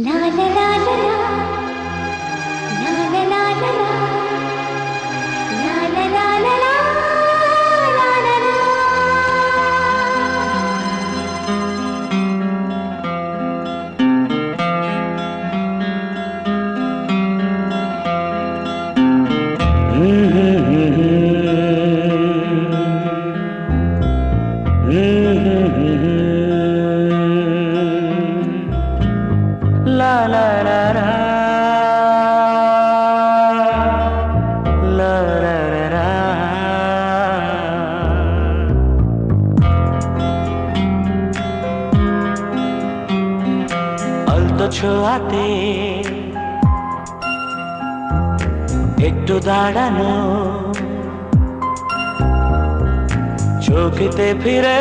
লা লা লা লা লা, লা লা লা লা লা, লা লা লা লা লা, লা লা লা। La la la la, la la la la। আলতো ছোঁয়াতে একটু দাঁড়ানো, চোখেতে ফিরে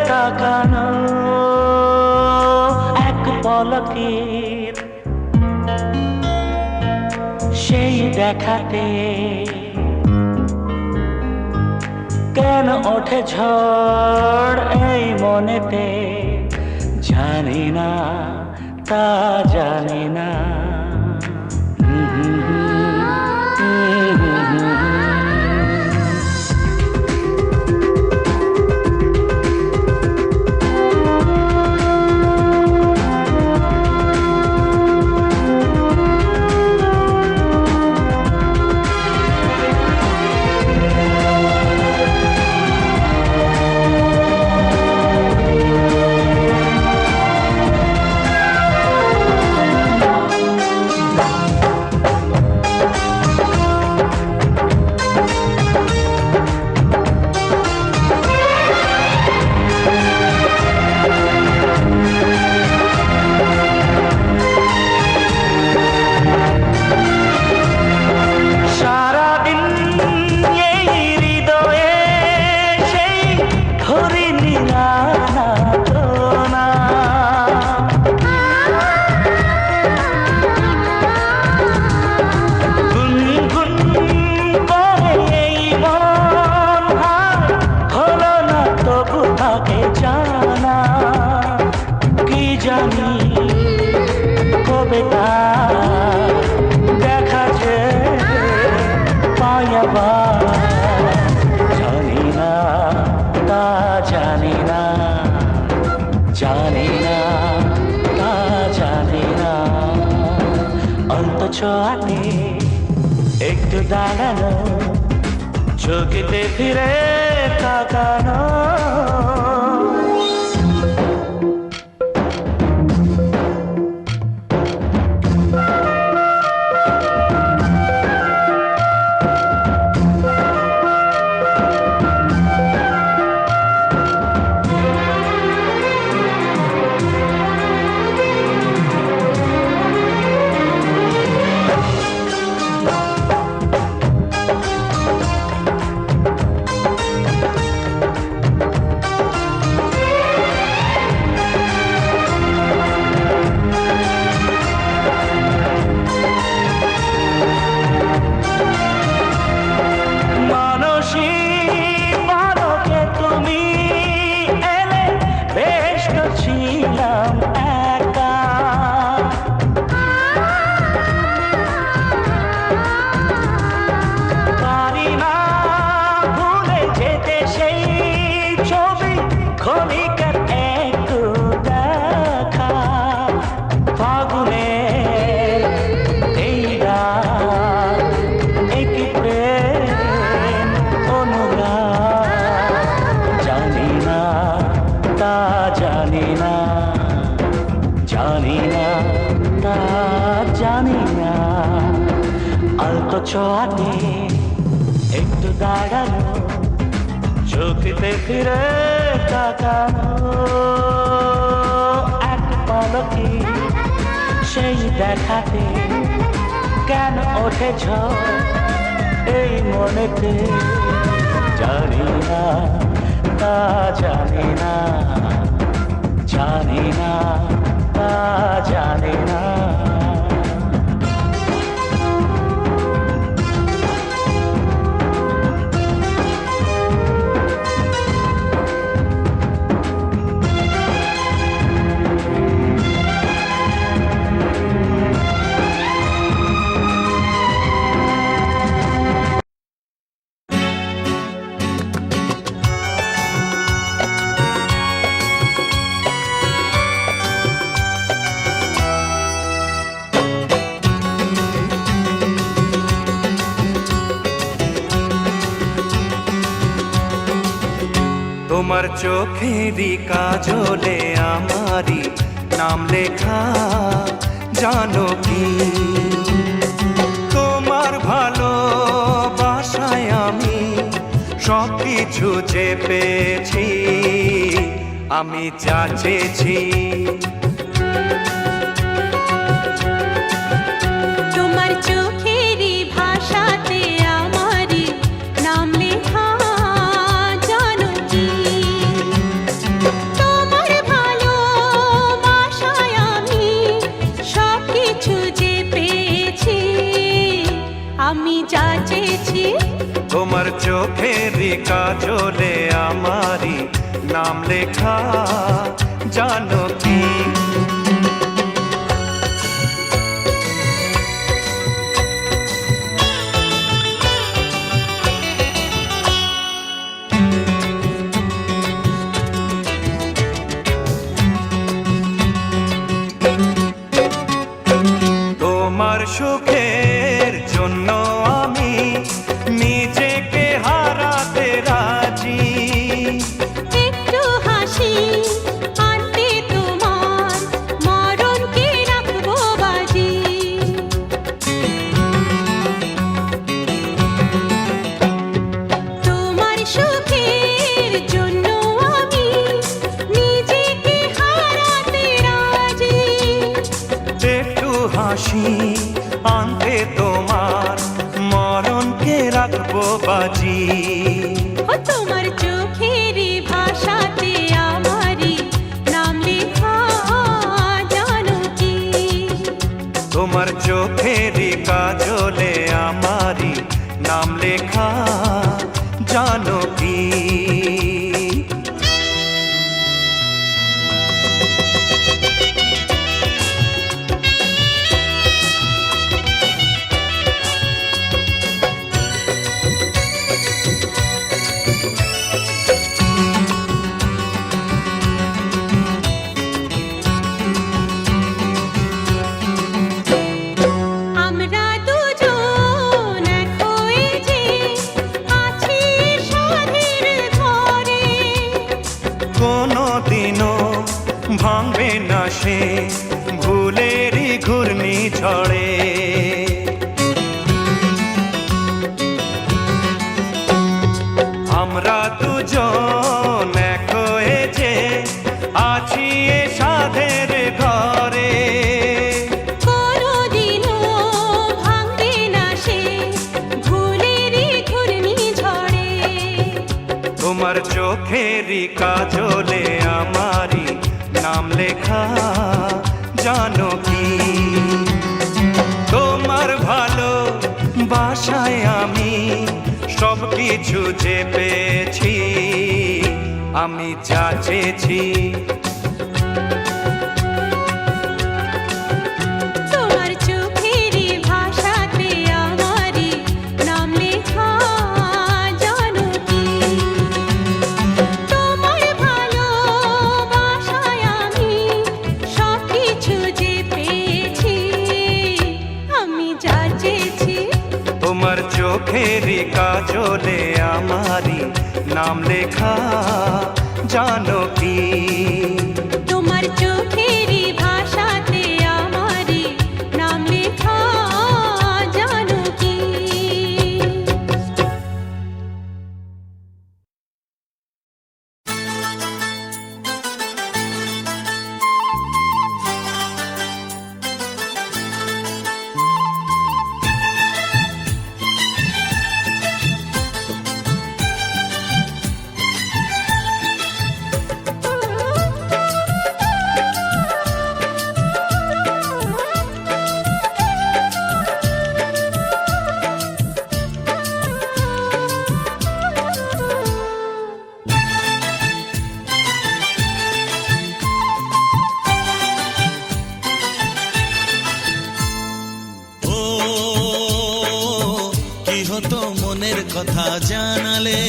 তাকানো, এক পলকের সেই দেখাতে কেন ওঠে ঝড় এই মনেতে, জানি না তা জানি না। কবে তা দেখা যে পায়াবা, জানি না তা জানি না, জানি না তা জানি না। অন্ত ছোঁয়াতে একটু দাঁড়ানো, চোখেতে ফিরে তাকানো, ছিলাম একা, পারি না ভুলে যেতে সেই ছবি, ক্ষণিকের একটু দেখা, ফাগুনের এই রাত, একই প্রেম অনুরাগ, জানি না তা জানি না, জানি না তা জানি না। আলতো ছোঁয়াতে একটু দাঁড়ানো, চোখেতে ফিরে তাকানো, এক পলকে সেই দেখাতে কেন ওঠে ঝড় এই মনেতে, জানি না তা জানি না, জানি না তা জানি না। তোমার চোখেরই কাজলে আমারই নাম লেখা, জানো কি? তোমার ভালোবাসায় আমি সব কিছু যে পেয়েছি, আমি যা চেয়েছি। তোমার চোখেরই ভাষাতে আমারই নাম লেখা, জানো কি? তোমার ভালোবাসায় আমি সব কিছু যে পেয়েছি, আমি যা চেয়েছি। তোমার চোখেরই কাজলে আমারই নাম লেখা, জানো কি? তোমার সুখের জন্য আমি নিজেকে হারাতে রাজি। একটু হাসি আনতে তোমার মরণকে রাখবো বাজি। তোমার সুখের জন্য আমি নিজেকে হারাতে রাজি। একটু হাসি আনতে তোমার মরণকে রাখবো বাজি। ও তোমার চোখেরই ভাষাতে আমারই নাম লেখা, জানো কি? তোমার চোখেরই কাজলে আমারই নাম লেখা, জানো কি? আমরা দুজন এক হয়ে যে আছি সাধের ঘরে, কোনোদিনও ভাঙবে না সে ভুলেরই ঘূর্ণি ঝড়ে। আমরা দুজন এক হয়ে যে আছি এ সাধের ঘরে, কোনোদিনও ভাঙবে না সে ভুলেরই ঘূর্ণি ঝড়ে। তোমার চোখেরই কাজলে আমারই নাম লেখা, জানো কি? তোমার ভালোবাসায় আমি সব কিছু যে পেয়েছি, আমি যা চেয়েছি। তোমার চোখেরই ভাষাতে আমারই নাম লেখা, জানো কি? তোমার ভালোবাসায় আমি সব কিছু যে পেয়েছি, আমি যা চেয়েছি। তোমার চোখেরই কাজলে আমারই নাম লেখা, জানো কি? তোমার চোখেরই ভাষাতে আমারই নাম লেখা, জানো কি? মনের কথা জানালে,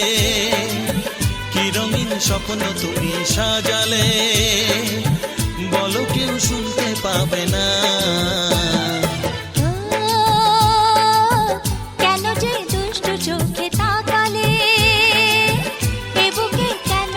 কি রঙিন স্বপ্ন তুমি সাজালে, বলো কেউ শুনতে পাবে না। কেন যে দুষ্টু চোখে তাকালে, এ বুকে কেন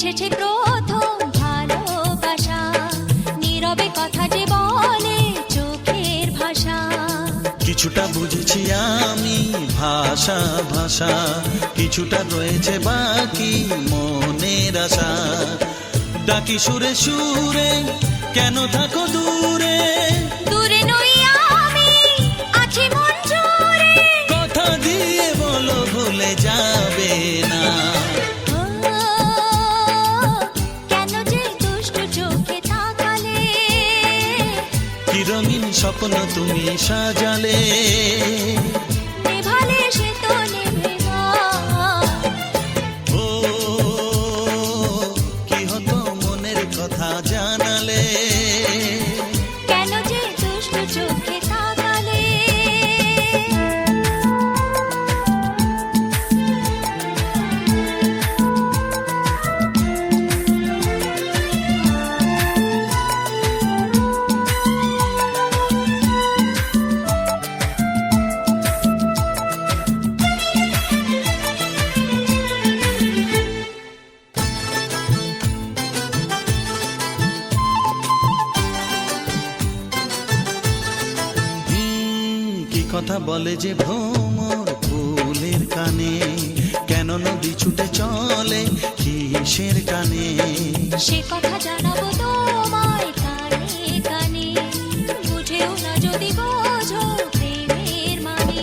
এসেছে প্রথম ভালোবাসা, নীরবে কথা যে বলে চোখের ভাষা। কিছুটা বুঝেছি আমি ভাষা ভাষা, কিছুটা রয়েছে বাকি মনের আশা। ডাকি সুরে সুরে কেন থাকো দূরে, দূরে নই আমি আছি মন জুড়ে। কথা দিয়ে বলো ভুলে যাবে না। ও, কেন যে দুষ্টু চোখে তাকালে, কি রঙিন স্বপ্ন তুমি সাজালে, নেভালে সে তো নেভে না। ও কি হতো মনের কথা জানালে, কেন যে দুষ্টু চোখে তাকালে। কি কথা বলে যে ভ্রমর ফুলের কানে, কেন নদী ছুটে চলে কিসের কানে। সে কথা জানাবো তোমায় কানে কানে, বুঝেও না যদি বোঝো প্রেমের মানে।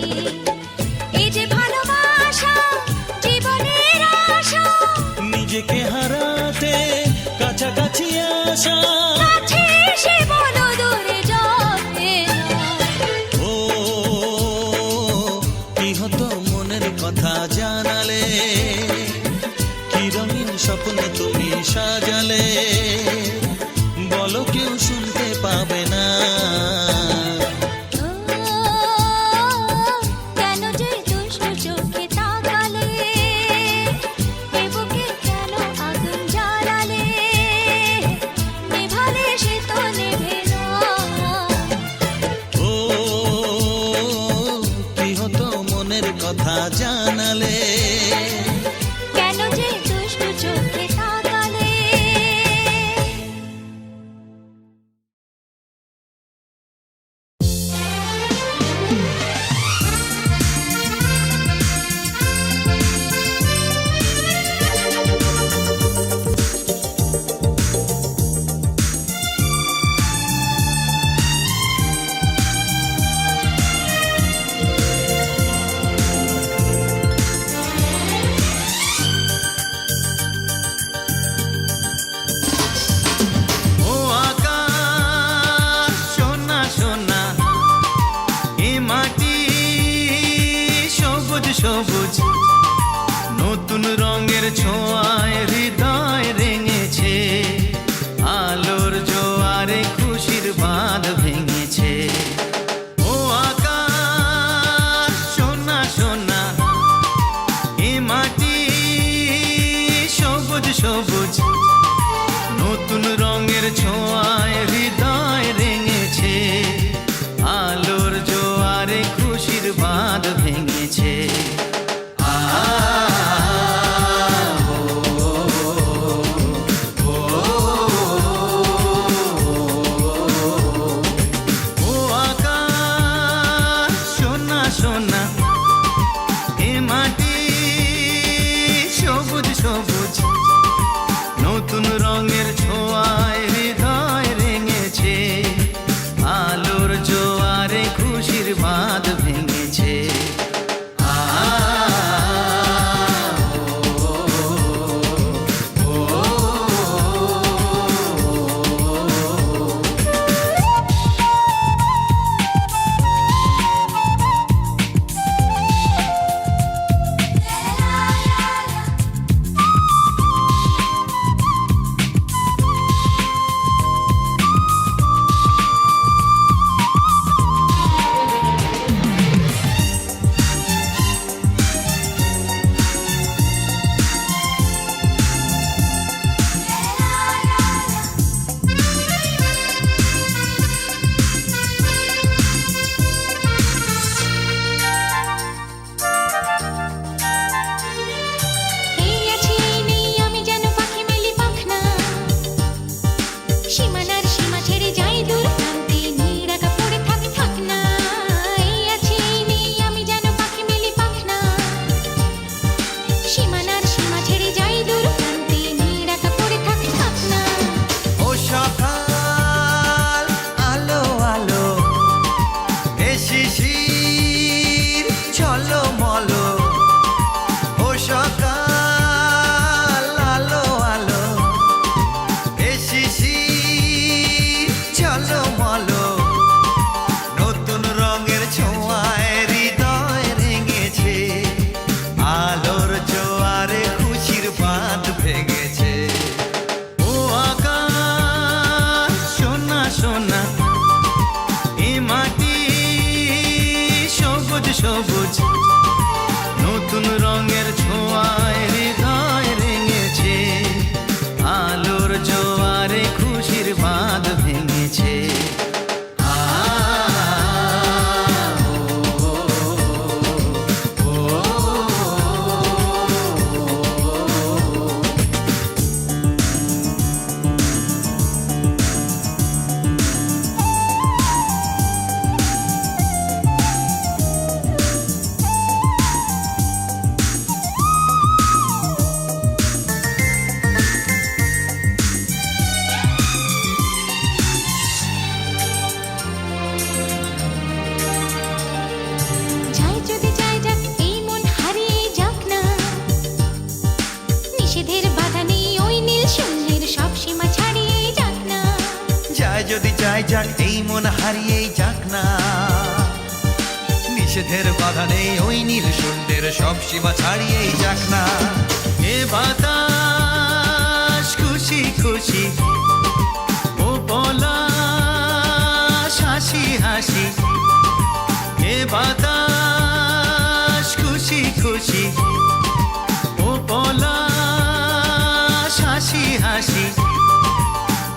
এই যে ভালোবাসা জীবনের আশা, নিজেকে হারাতে কাছাকাছি আসা। কাছে এসে বলো দূরে যাবে না। ও কি হতো মনের কথা জানালে, কি রঙিন স্বপ্ন তুমি সাজালে, বলো কেউ শুনতে পাবে না। ও, কেন যে দুষ্টু চোখে তাকালে, এ বুকে কেন আগুন জ্বালালে, নেভালে সে তো নেভে না। ও কি হতো মনের কথা জানালে, কেন যে দুষ্টু চোখে তাকালে। ও আকাশ সোনা সোনা, এ মাটি সবুজ সবুজ, নতুন রঙের ছোঁয়ায় হৃদয় রেঙেছে, আলোর জোয়ারে খুশির বাঁধ ভেঙেছে। ও আকাশ সোনা সোনা, এ মাটি সবুজ সবুজ, নতুন রঙের ছোঁয়ায় হৃদয় রেঙেছে, আলোর জোয়ারে খুশির বাঁধ ভেঙেছে। ও আকাশ সোনা সোনা, এ মাটি সবুজ সবুজ, নতুন রঙের ছোঁয়ায় হৃদয় রেঙেছে, ছোঁয়ায় হৃদয় রেঙেছে, আলোর জোয়ারে খুশির বাঁধ ভেঙেছে। যায় যদি যায় যাক এই মন হারিয়ে যাক না, নিষেধের বাধা নেই ওই নীল শূন্যের সব সীমা ছাড়িয়ে যাক না। যায় যদি যায় যাক এই মন হারিয়েই যাক না, নিষেধের বাধা নেই ওই নীল শূন্যের সব সীমা ছাড়িয়েই যাক না। এ বাতাস খুশি খুশি, ও পলাশ হাসি হাসি। এ বাতাস খুশি খুশি, ও পলাশ হাসি হাসি।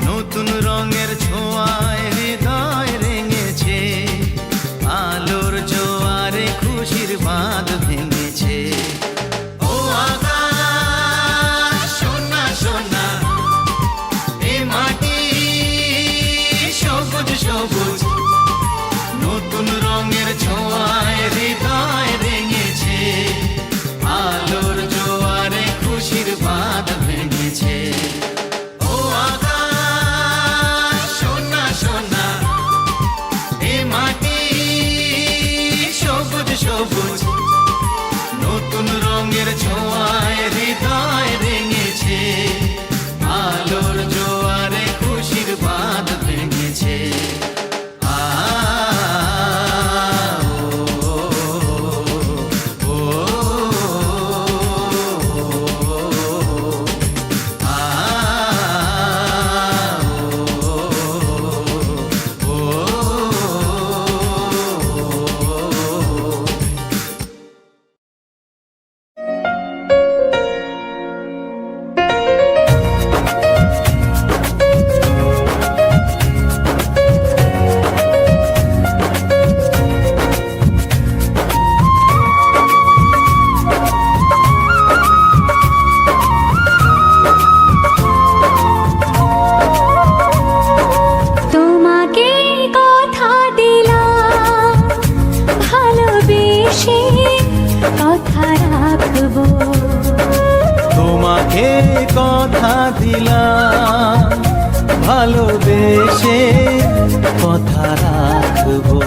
নতুন রঙের ছোঁয়ায় হৃদয় রেঙেছে, আলোর জোয়ারে খুশির বাঁধ ভেঙেছে। ও আকাশ সোনা সোনা, এ মাটি সবুজ সবুজ। নতুন রঙের ছোঁয়ায় হৃদয় রেঙেছে, আলোর জোয়ারে খুশির বাঁধ ভেঙেছে। ও আকাশ সোনা সোনা, এ মাটি সবুজ সবুজ। নতুন রঙের ছোঁয়ায় হৃদয় রেঙেছে, আলোর জোয়ারে খুশির বাঁধ ভেঙেছে। তোমাকে কথা দিলাম ভালোবেসে কথা রাখবো, তোমাকে কথা দিলাম ভালোবেসে কথা রাখবো।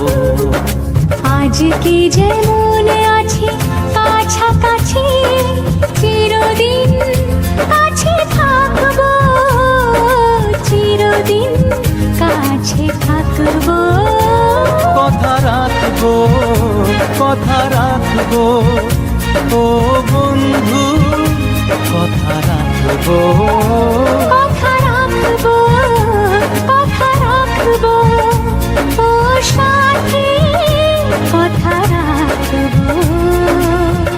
আজকে যেমন আছি কাছাকাছি চিরদিন কাছে থাকবো, চিরদিন কাছে থাকবো। কথা রাখবো কথা রাখবো, ও বন্ধু কথা রাখবো। কথা রাখবো কথা রাখবো, ও সাথী কথা রাখবো।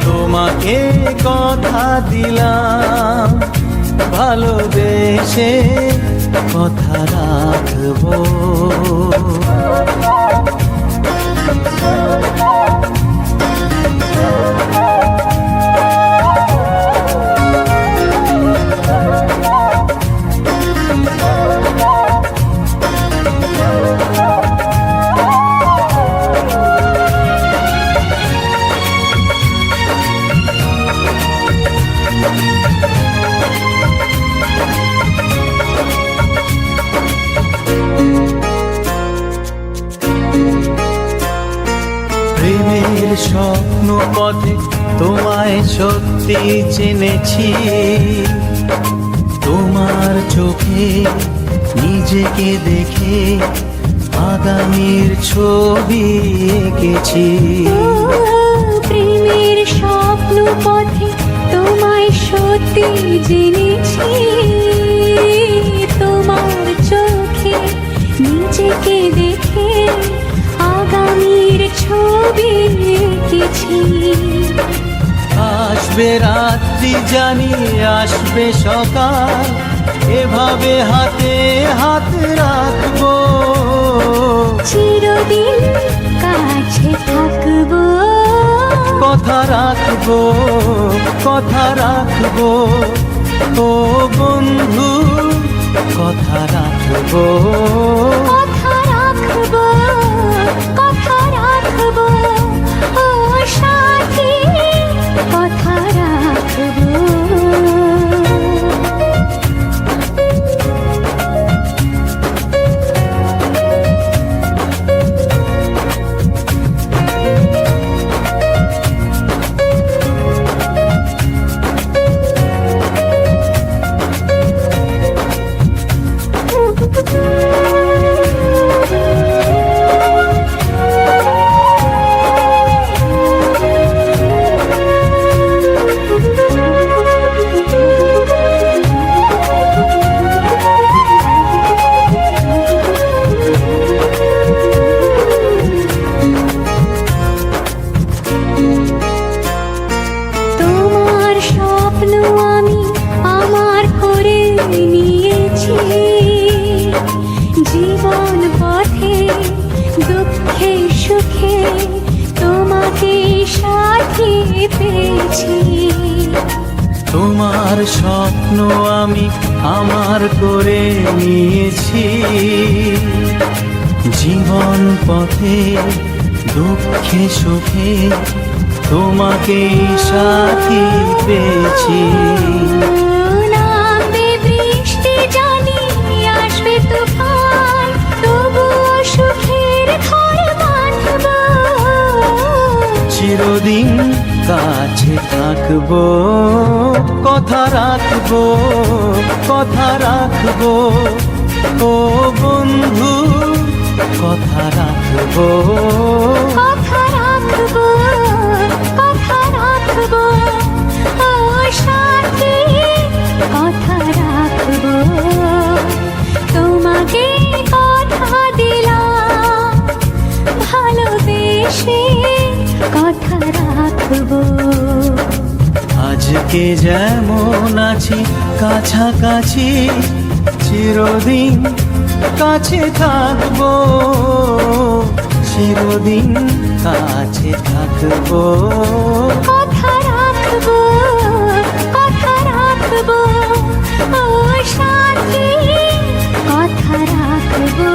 তোমাকে কথা দিলাম ভালোবেসে কথা রাখবো। প্রেমের স্বপ্ন পথে তোমায় সত্যি চিনেছি, তোমার চোখে নিজেকে দেখে আগামীর ছবি এঁকেছি। প্রেমের স্বপ্ন পথে তোমায় সত্যি জেনেছি, তোমার চোখে নিজেকে দেখে আগামীর ছবি এঁকেছি। আজ আসবে রাত্রি জানি আসবে সকাল, এভাবে হাতে হাত রাখবো, চিরদিন কাছে থাকবো, কথা রাখবো, কথা রাখবো, ও বন্ধু কথা রাখবো, কথা রাখবো, কথা রাখবো, ও সাথী কথা রাখবো। তোমার স্বপ্ন আমি আমার করে নিয়েছি, জীবন পথে দুঃখে সুখে তোমাকে সাথী পেয়েছি। তোমার স্বপ্ন আমি আমার করে নিয়েছি, জীবন পথে দুঃখে সুখে তোমাকে সাথী পেয়েছি। নামবে বৃষ্টি জানি আসবে তুফান, তবুও সুখের ঘর বাঁধব, চিরদিন কাছে থাকবো, কথা রাখবো, কথা রাখবো, ও বন্ধু কথা রাখবো, কথা রাখবো, কথা রাখবো, ও সাথী কথা রাখবো। তোমাকে কথা দিলাম ভালোবেসে কথা রাখবো। আজকে যেমন আছি কাছাকাছি, চিরদিন কাছে থাকবো, চিরদিন কাছে থাকবো, কথা রাখবো, কথা রাখবো, ও সাথী কথা রাখবো,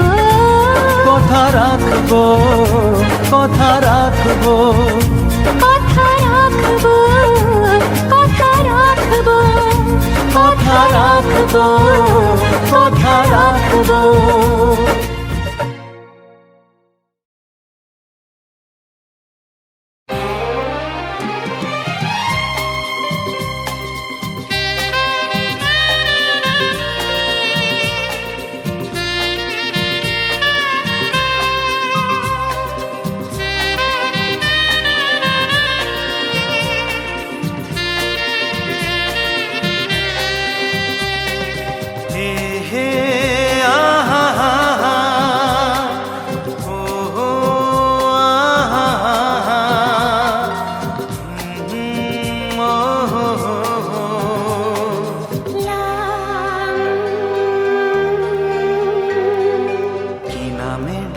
কথা রাখবো, কথা রাখবো, কথা রাখবো, কথা রাখবো, কথা রাখবো, কথা রাখবো।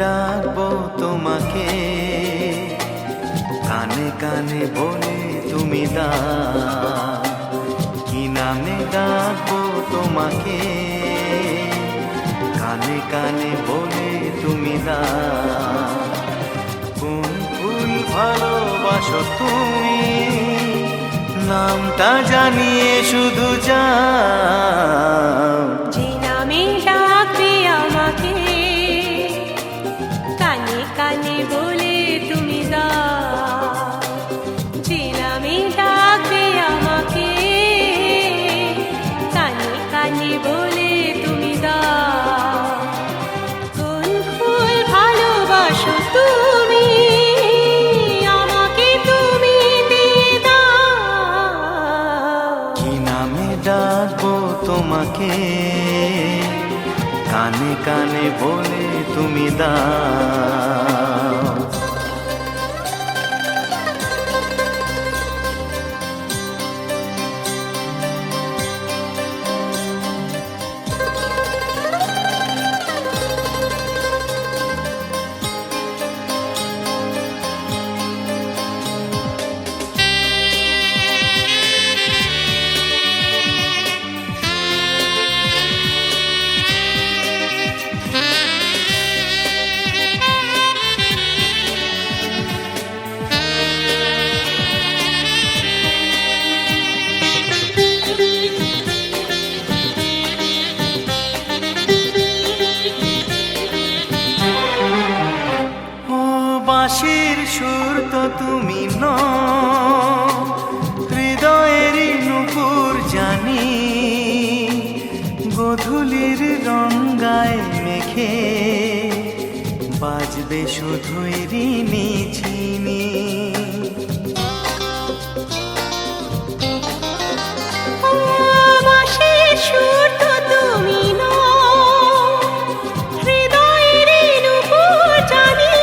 ডাকবো তোমাকে, কানে কানে বলে তুমি দা, কি নামে ডাকবো তোমাকে, কানে কানে বলে তুমি দা, কোন ফুল ভালোবাসো তুমি, নামটা জানিয়ে শুধু যাও, যে নামে ডাকবে আমাকে, কানে কানে বলে তুমি দাও, যে নামে ডাকবে আমাকে, কানে কানে বলে তুমি দাও, কোন ফুল ভালোবাসো তুমি, আমাকে তুমি দিয়ে দাও, কি নামে ডাকবো তোমাকে, কানে কানে বলে তুমি দাও। তুমি নও, হৃদয়েরই নুপুর জানি, গধূলির রঙ্গায় মেখে বাজবে শুধুই ঋণী ঝিনি। বাঁশির সুর তো তুমি নও, হৃদয়ের নূপুর জানি,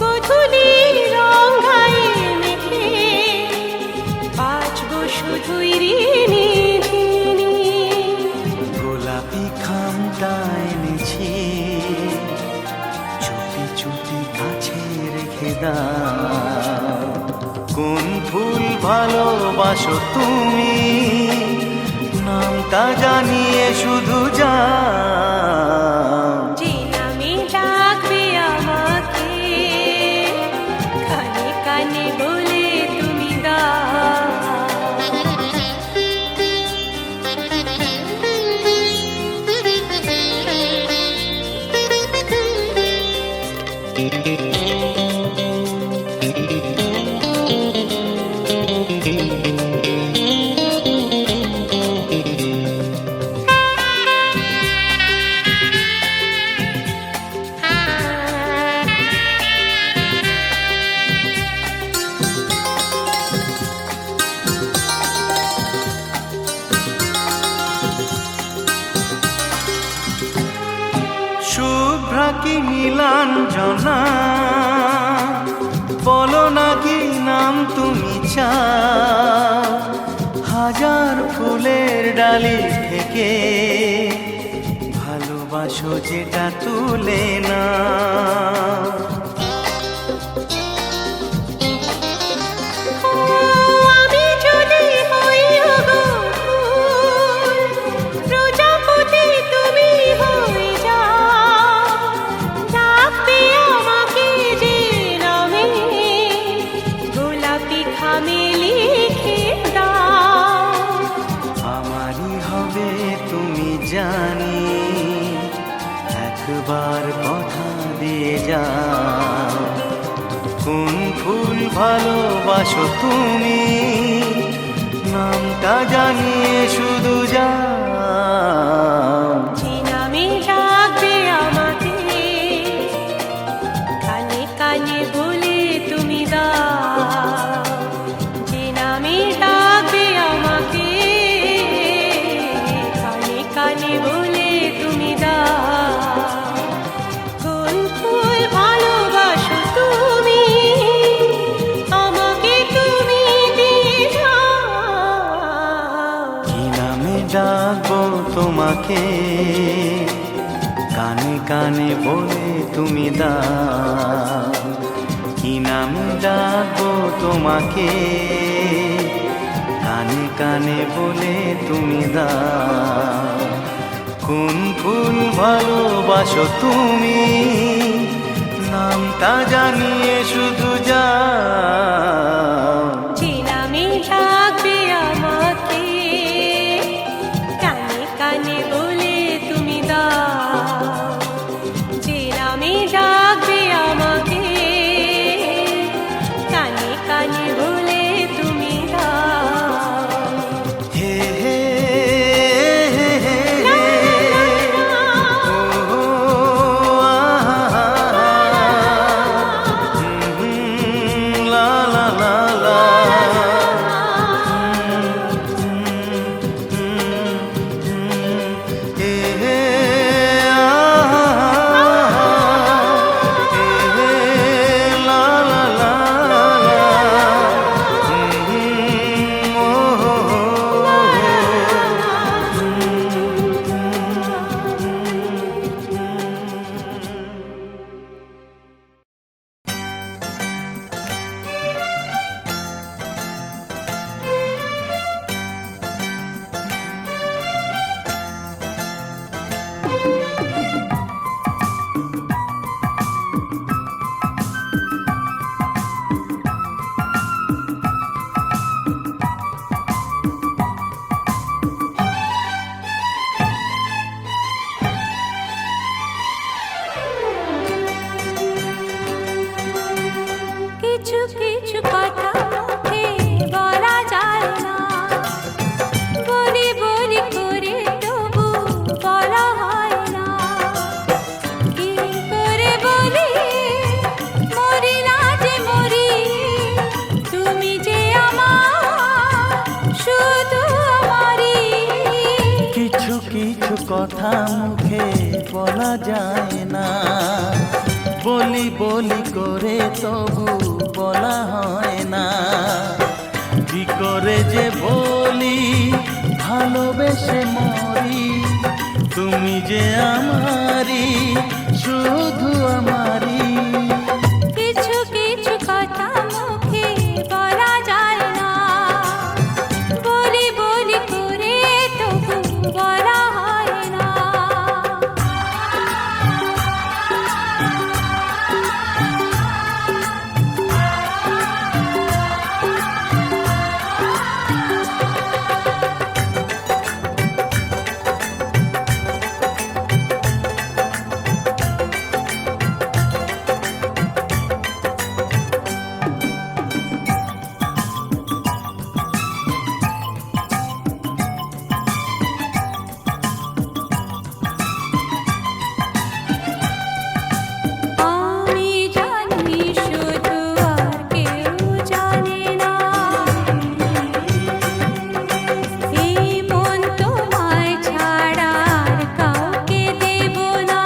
গধূলির রঙায় মেখে বাজবো শুধুই ঋণী ঝিনি। গোলাপি খামটা এনেছি, চুপি চুপি কাছে রেখে দাও। কোন ফুল ভালোবাসো তুমি, নামটা জানিয়ে শুধু যাও। যে নামে ডাকবে আমাকে, কানে কানে বলে তুমি দাও। শুভ্রা কি নীলাঞ্জনা, বলো না কি নাম তুমি চাও। হাজার ফুলের ডালি থেকে ভালোবাসো যেটা তুলে না। আমি যদি হই ওগো ফুল, প্রজাপতি তুমি হয়ে যাও। ডাকবে আমাকে যে নামে, গোলাপি খামে লিখে দাও। আমারই হবে তুমি জানি, একবার কথা দিয়ে যাও। কোন ফুল ভালোবাসো তুমি, নামটা জানিয়ে শুধু যাও। যে নামে ডাকবে আমাকে, কানে কানে বলে তুমি দাও। যে নামে ডাকবে আমাকে, কানে কানে বলে তুমি দাও। কোন ফুল ভালোবাসো তুমি, আমাকে তুমি দিয়ে যাও। কি নামে ডাকবো তোমাকে, কানে কানে বলে তুমি দাও। কি নামে ডাকবো তোমাকে, কানে কানে বলে তুমি দাও। কোন ফুল ভালোবাসো তুমি, নামটা জানিয়ে শুধু যাও। যে নামে ডাকবে আমাকে, কানে কানে বলে তুমি দাও। যে নামে ডাকবে আমাকে, কানে কানে বলে তুমি দাও। হে হে হে হে হে, ও আহা, লা লা লা। কিছু কথা মুখে বলা যায় না, বলি বলি করে তবু বলা হয় না। কি করে যে বলি ভালোবেসে মরি, তুমি যে আমারি, শুধু আমারি। কিছু কিছু কথা মুখে বলা যায় না, বলি বলি করে তবু বলা হয় না। আমি জানি শুধু আর কেউ জানে না, এই মন তোমায় ছাড়া আর কাউকে দেব না।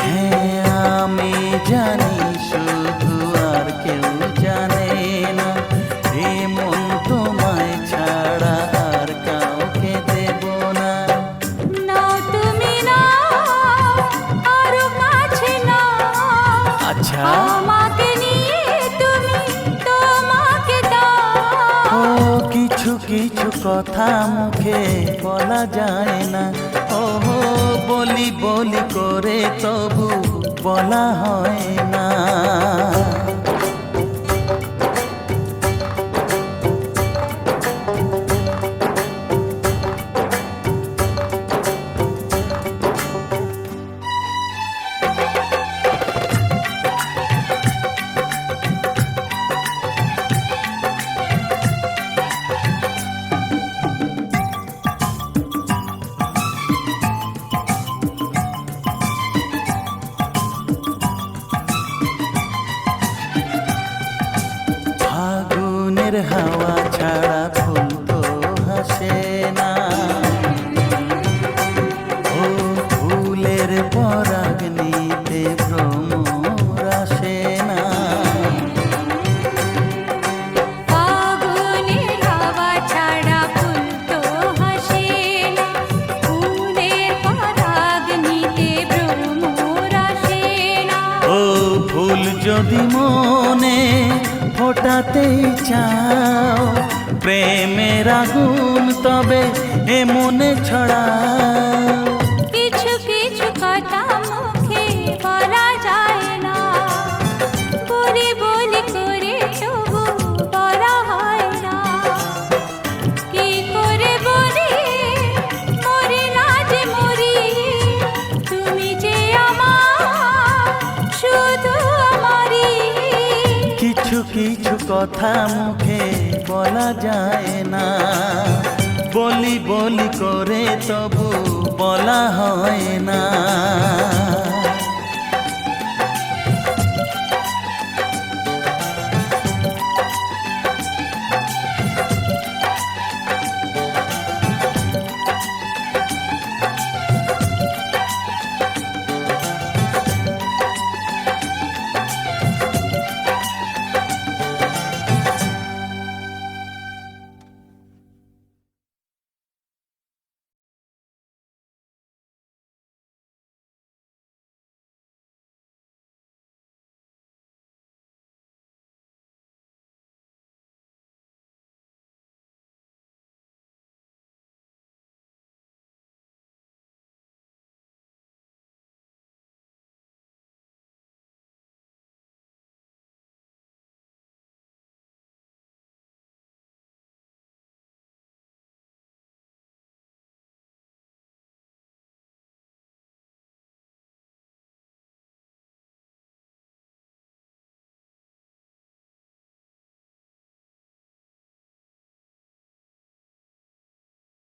হ্যাঁ আমি জানি শুধু আর কেউ জানে না, এ মন তোমায় ছাড়া আর কাউকে দেব না। নাও তুমি নাও, আরো কাছে নাও, আচ্ছা আমাকে নিয়ে তুমি তোমাকে দাও। ও কিছু কিছু কথা মুখে বলা যায় না, ও বলি বলি করে তবু বলা হয় না। ফাগুনের হাওয়া ছাড়া ফুল তো হাসে না, ও ফুলের পরাগ নিতে ভ্রমর আসে না। ফাগুনের হাওয়া ছাড়া ফুল তো হাসে না, ফুলের পরাগ নিতে ভ্রমর আসে না। ও ফুল যদি মনে ফোটাতেই চাও, প্রেমের আগুন তবে এ মনে ছড়াও। কিছু কিছু কথা মুখে বলা যায় না, বলি বলি করে তবু বলা হয় না। কি করে বলি মরি না যে মরি, তুমি যে আমার, শুধু আমারই। কিছু কিছু কথা মুখে বলা যায় না, বলি বলি করে তবু বলা হয় না।